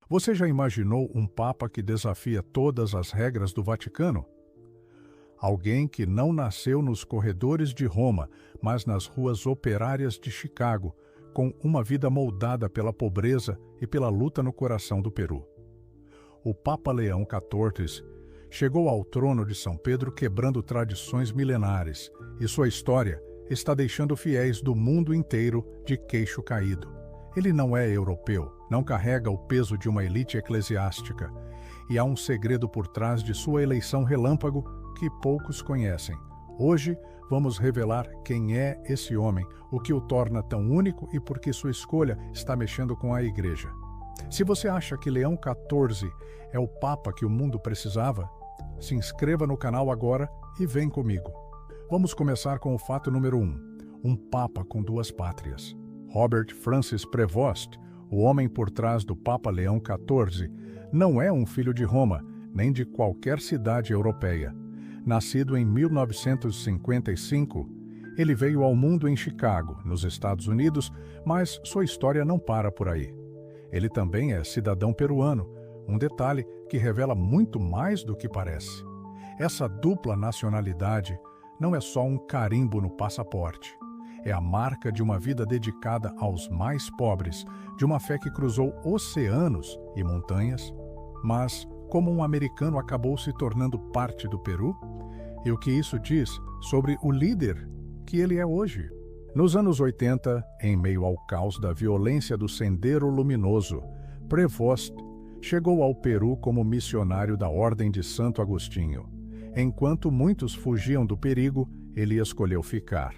Você já imaginou um Papa que desafia todas as regras do Vaticano? Alguém que não nasceu nos corredores de Roma, mas nas ruas operárias de Chicago, com uma vida moldada pela pobreza e pela luta no coração do Peru. O Papa Leão XIV chegou ao trono de São Pedro quebrando tradições milenares, e sua história está deixando fiéis do mundo inteiro de queixo caído. Ele não é europeu, não carrega o peso de uma elite eclesiástica, e há um segredo por trás de sua eleição relâmpago que poucos conhecem. Hoje vamos revelar quem é esse homem, o que o torna tão único e por que sua escolha está mexendo com a Igreja. Se você acha que Leão XIV é o Papa que o mundo precisava, se inscreva no canal agora e vem comigo. Vamos começar com o fato número 1. Um Papa com duas pátrias. Robert Francis Prevost, o homem por trás do Papa Leão XIV, não é um filho de Roma, nem de qualquer cidade europeia. Nascido em 1955, ele veio ao mundo em Chicago, nos Estados Unidos, mas sua história não para por aí. Ele também é cidadão peruano, um detalhe que revela muito mais do que parece. Essa dupla nacionalidade não é só um carimbo no passaporte. É a marca de uma vida dedicada aos mais pobres, de uma fé que cruzou oceanos e montanhas. Mas como um americano acabou se tornando parte do Peru? E o que isso diz sobre o líder que ele é hoje? Nos anos 80, em meio ao caos da violência do Sendero Luminoso, Prevost chegou ao Peru como missionário da Ordem de Santo Agostinho. Enquanto muitos fugiam do perigo, ele escolheu ficar.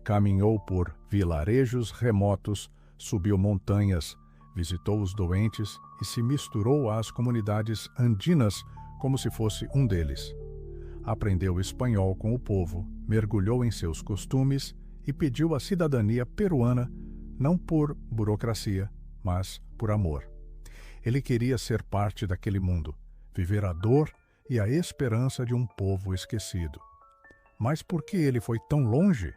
Caminhou por vilarejos remotos, subiu montanhas, visitou os doentes e se misturou às comunidades andinas como se fosse um deles. Aprendeu espanhol com o povo, mergulhou em seus costumes e pediu a cidadania peruana, não por burocracia, mas por amor. Ele queria ser parte daquele mundo, viver a dor e a esperança de um povo esquecido. Mas por que ele foi tão longe?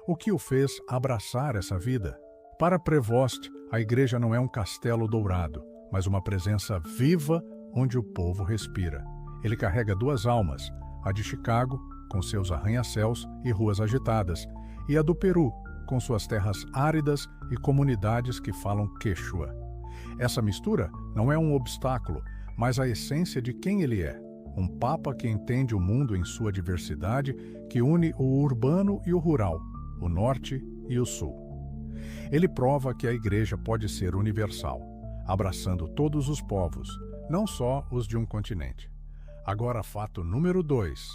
O que o fez abraçar essa vida? Para Prevost, a Igreja não é um castelo dourado, mas uma presença viva onde o povo respira. Ele carrega duas almas, a de Chicago, com seus arranha-céus e ruas agitadas, e a do Peru, com suas terras áridas e comunidades que falam quechua. Essa mistura não é um obstáculo, mas a essência de quem ele é. Um Papa que entende o mundo em sua diversidade, que une o urbano e o rural, o norte e o sul. Ele prova que a Igreja pode ser universal, abraçando todos os povos, não só os de um continente. Agora, fato número 2.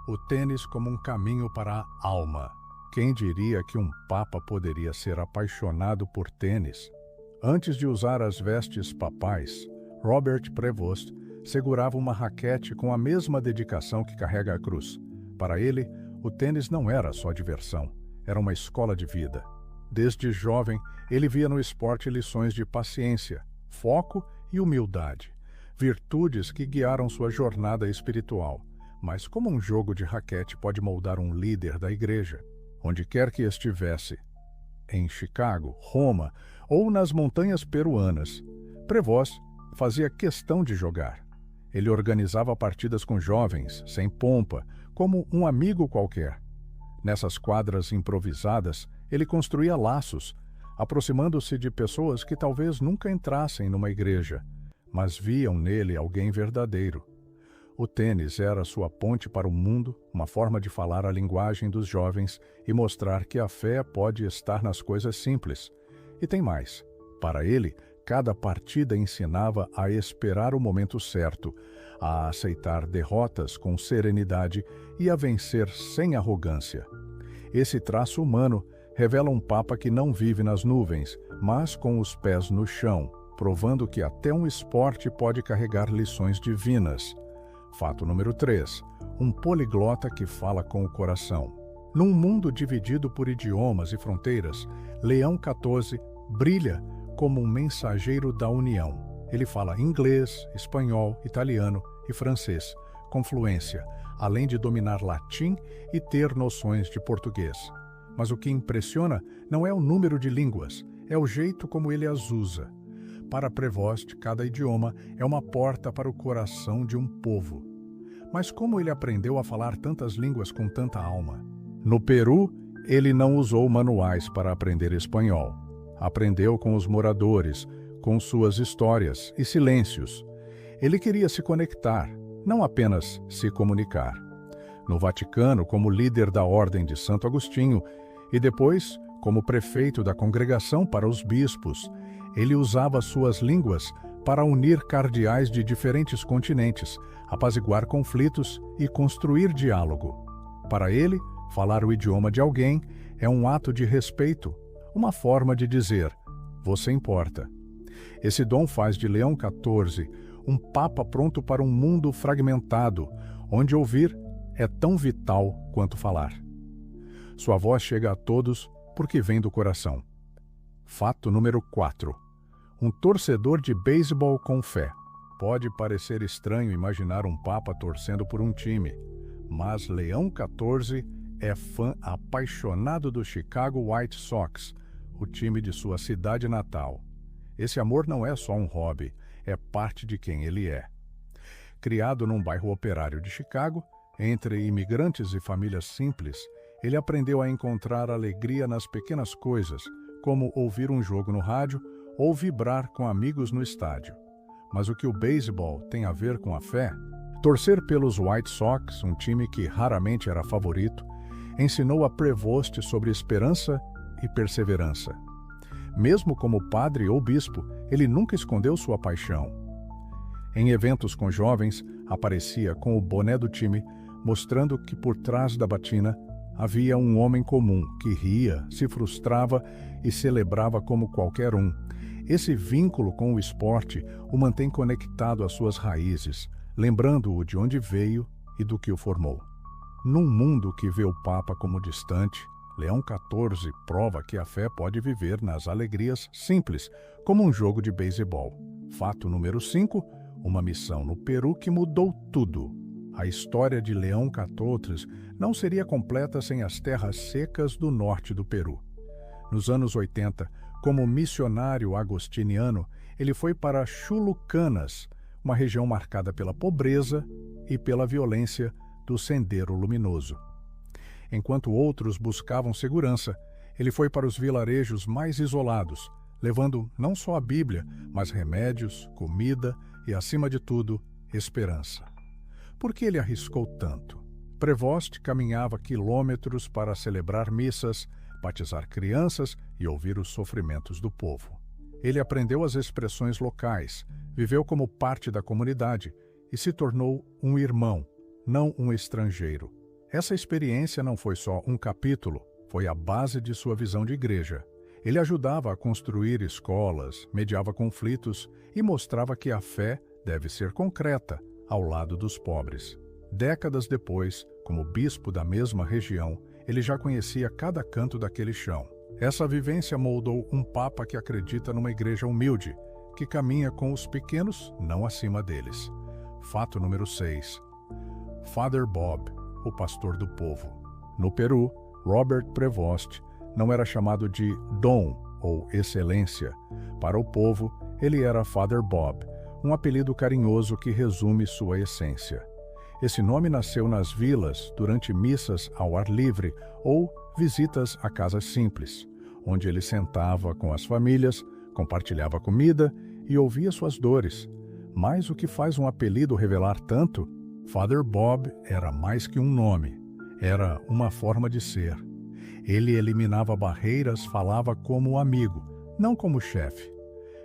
O tênis como um caminho para a alma. Quem diria que um Papa poderia ser apaixonado por tênis? Antes de usar as vestes papais, Robert Prevost segurava uma raquete com a mesma dedicação que carrega a cruz. Para ele, o tênis não era só diversão, era uma escola de vida. Desde jovem, ele via no esporte lições de paciência, foco e humildade, virtudes que guiaram sua jornada espiritual. Mas como um jogo de raquete pode moldar um líder da Igreja? Onde quer que estivesse, em Chicago, Roma ou nas montanhas peruanas, Prevost fazia questão de jogar. Ele organizava partidas com jovens, sem pompa, como um amigo qualquer. Nessas quadras improvisadas, ele construía laços, aproximando-se de pessoas que talvez nunca entrassem numa igreja, mas viam nele alguém verdadeiro. O tênis era sua ponte para o mundo, uma forma de falar a linguagem dos jovens e mostrar que a fé pode estar nas coisas simples. E tem mais. Para ele, cada partida ensinava a esperar o momento certo, a aceitar derrotas com serenidade e a vencer sem arrogância. Esse traço humano revela um Papa que não vive nas nuvens, mas com os pés no chão, provando que até um esporte pode carregar lições divinas. Fato número 3. Um poliglota que fala com o coração. Num mundo dividido por idiomas e fronteiras, Leão XIV brilha como um mensageiro da união. Ele fala inglês, espanhol, italiano e francês, com fluência, além de dominar latim e ter noções de português. Mas o que impressiona não é o número de línguas, é o jeito como ele as usa. Para Prevost, cada idioma é uma porta para o coração de um povo. Mas como ele aprendeu a falar tantas línguas com tanta alma? No Peru, ele não usou manuais para aprender espanhol. Aprendeu com os moradores, com suas histórias e silêncios. Ele queria se conectar, não apenas se comunicar. No Vaticano, como líder da Ordem de Santo Agostinho, e depois como prefeito da Congregação para os Bispos, ele usava suas línguas para unir cardeais de diferentes continentes, apaziguar conflitos e construir diálogo. Para ele, falar o idioma de alguém é um ato de respeito, uma forma de dizer, você importa. Esse dom faz de Leão XIV um papa pronto para um mundo fragmentado, onde ouvir é tão vital quanto falar. Sua voz chega a todos porque vem do coração. Fato número 4. Um torcedor de beisebol com fé. Pode parecer estranho imaginar um papa torcendo por um time, mas Leão XIV é fã apaixonado do Chicago White Sox, o time de sua cidade natal. Esse amor não é só um hobby, é parte de quem ele é. Criado num bairro operário de Chicago, entre imigrantes e famílias simples, ele aprendeu a encontrar alegria nas pequenas coisas, como ouvir um jogo no rádio ou vibrar com amigos no estádio. Mas o que o beisebol tem a ver com a fé? Torcer pelos White Sox, um time que raramente era favorito, ensinou a Prevost sobre esperança e perseverança. Mesmo como padre ou bispo, ele nunca escondeu sua paixão. Em eventos com jovens, aparecia com o boné do time, mostrando que por trás da batina havia um homem comum que ria, se frustrava e celebrava como qualquer um. Esse vínculo com o esporte o mantém conectado às suas raízes, lembrando-o de onde veio e do que o formou. Num mundo que vê o Papa como distante, Leão XIV prova que a fé pode viver nas alegrias simples, como um jogo de beisebol. Fato número 5, uma missão no Peru que mudou tudo. A história de Leão XIV não seria completa sem as terras secas do norte do Peru. Nos anos 80, como missionário agostiniano, ele foi para Chulucanas, uma região marcada pela pobreza e pela violência do Sendero Luminoso. Enquanto outros buscavam segurança, ele foi para os vilarejos mais isolados, levando não só a Bíblia, mas remédios, comida e, acima de tudo, esperança. Por que ele arriscou tanto? Prevost caminhava quilômetros para celebrar missas, batizar crianças e ouvir os sofrimentos do povo. Ele aprendeu as expressões locais, viveu como parte da comunidade e se tornou um irmão, não um estrangeiro. Essa experiência não foi só um capítulo, foi a base de sua visão de igreja. Ele ajudava a construir escolas, mediava conflitos e mostrava que a fé deve ser concreta, ao lado dos pobres. Décadas depois, como bispo da mesma região, ele já conhecia cada canto daquele chão. Essa vivência moldou um papa que acredita numa igreja humilde, que caminha com os pequenos, não acima deles. Fato número 6. Father Bob, o pastor do povo. No Peru, Robert Prevost não era chamado de Dom ou Excelência. Para o povo, ele era Father Bob, um apelido carinhoso que resume sua essência. Esse nome nasceu nas vilas, durante missas ao ar livre ou visitas a casas simples, onde ele sentava com as famílias, compartilhava comida e ouvia suas dores. Mas o que faz um apelido revelar tanto? Father Bob era mais que um nome, era uma forma de ser. Ele eliminava barreiras, falava como amigo, não como chefe.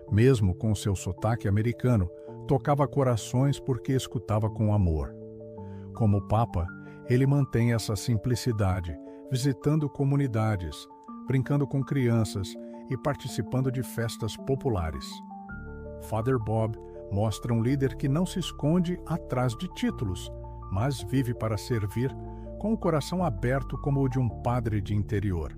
Mesmo com seu sotaque americano, tocava corações porque escutava com amor. Como Papa, ele mantém essa simplicidade, visitando comunidades, brincando com crianças e participando de festas populares. Father Bob mostra um líder que não se esconde atrás de títulos, mas vive para servir com o coração aberto como o de um padre de interior.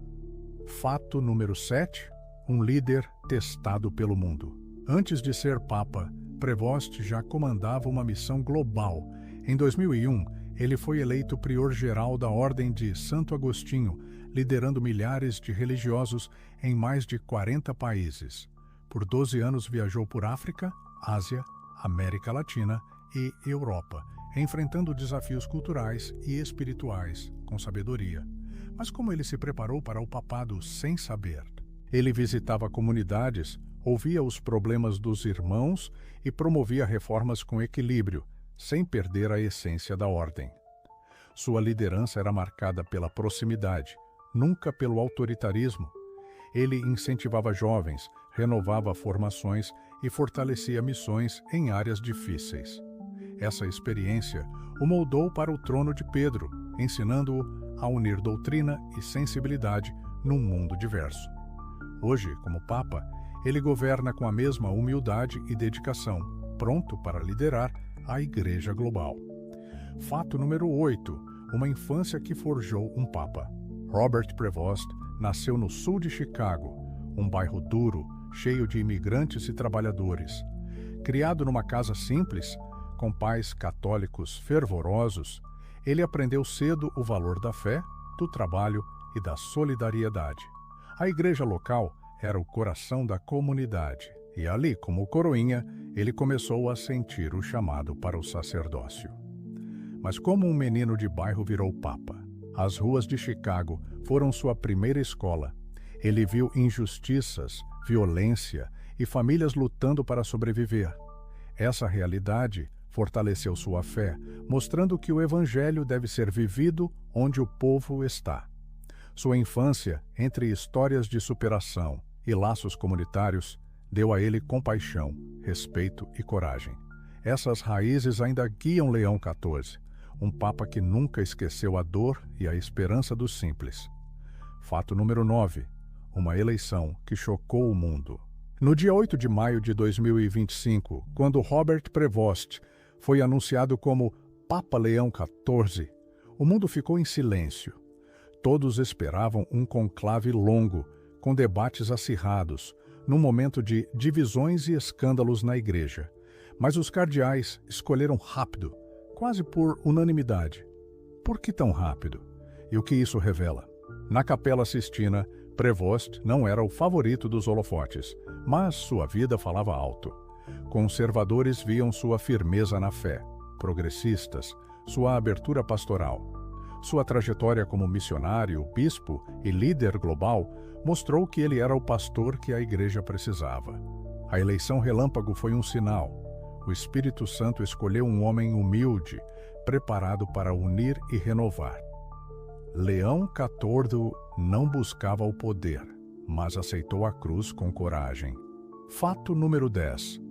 Fato número 7. Um líder testado pelo mundo. Antes de ser Papa, Prevost já comandava uma missão global. Em 2001, ele foi eleito prior-geral da Ordem de Santo Agostinho, liderando milhares de religiosos em mais de 40 países. Por 12 anos viajou por África, Ásia, América Latina e Europa, enfrentando desafios culturais e espirituais com sabedoria. Mas como ele se preparou para o papado sem saber? Ele visitava comunidades, ouvia os problemas dos irmãos e promovia reformas com equilíbrio, sem perder a essência da ordem. Sua liderança era marcada pela proximidade, nunca pelo autoritarismo. Ele incentivava jovens, renovava formações e fortalecia missões em áreas difíceis. Essa experiência o moldou para o trono de Pedro, ensinando-o a unir doutrina e sensibilidade num mundo diverso. Hoje, como Papa, ele governa com a mesma humildade e dedicação, pronto para liderar a Igreja Global. Fato número 8. Uma infância que forjou um Papa. Robert Prevost nasceu no sul de Chicago, um bairro duro, cheio de imigrantes e trabalhadores. Criado numa casa simples, com pais católicos fervorosos, ele aprendeu cedo o valor da fé, do trabalho e da solidariedade. A igreja local era o coração da comunidade, e ali, como coroinha, ele começou a sentir o chamado para o sacerdócio. Mas como um menino de bairro virou papa? As ruas de Chicago foram sua primeira escola. Ele viu injustiças, violência e famílias lutando para sobreviver. Essa realidade fortaleceu sua fé, mostrando que o Evangelho deve ser vivido onde o povo está. Sua infância, entre histórias de superação e laços comunitários, deu a ele compaixão, respeito e coragem. Essas raízes ainda guiam Leão XIV, um papa que nunca esqueceu a dor e a esperança dos simples. Fato número 9. Uma eleição que chocou o mundo. No dia 8 de maio de 2025, quando Robert Prevost foi anunciado como Papa Leão XIV, o mundo ficou em silêncio. Todos esperavam um conclave longo, com debates acirrados, num momento de divisões e escândalos na igreja. Mas os cardeais escolheram rápido, quase por unanimidade. Por que tão rápido? E o que isso revela? Na Capela Sistina, Prevost não era o favorito dos holofotes, mas sua vida falava alto. Conservadores viam sua firmeza na fé, progressistas, sua abertura pastoral. Sua trajetória como missionário, bispo e líder global mostrou que ele era o pastor que a igreja precisava. A eleição relâmpago foi um sinal. O Espírito Santo escolheu um homem humilde, preparado para unir e renovar. Leão XIV não buscava o poder, mas aceitou a cruz com coragem. Fato número 10.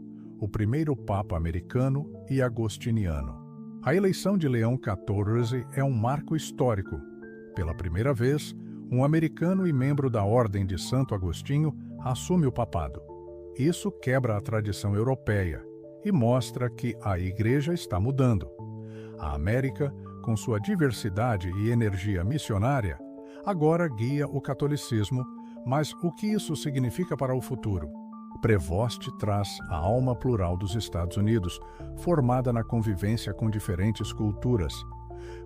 O primeiro Papa americano e agostiniano. A eleição de Leão XIV é um marco histórico. Pela primeira vez, um americano e membro da Ordem de Santo Agostinho assume o papado. Isso quebra a tradição europeia e mostra que a Igreja está mudando. A América, com sua diversidade e energia missionária, agora guia o catolicismo, mas o que isso significa para o futuro? Prevost traz a alma plural dos Estados Unidos, formada na convivência com diferentes culturas.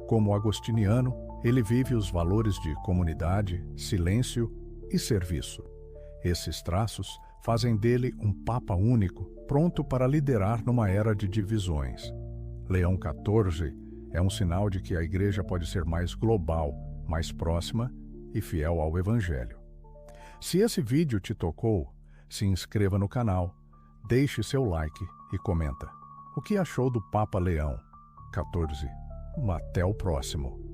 Como agostiniano, ele vive os valores de comunidade, silêncio e serviço. Esses traços fazem dele um papa único, pronto para liderar numa era de divisões. Leão XIV é um sinal de que a Igreja pode ser mais global, mais próxima e fiel ao Evangelho. Se esse vídeo te tocou, se inscreva no canal, deixe seu like e comenta. O que achou do Papa Leão XIV? Até o próximo.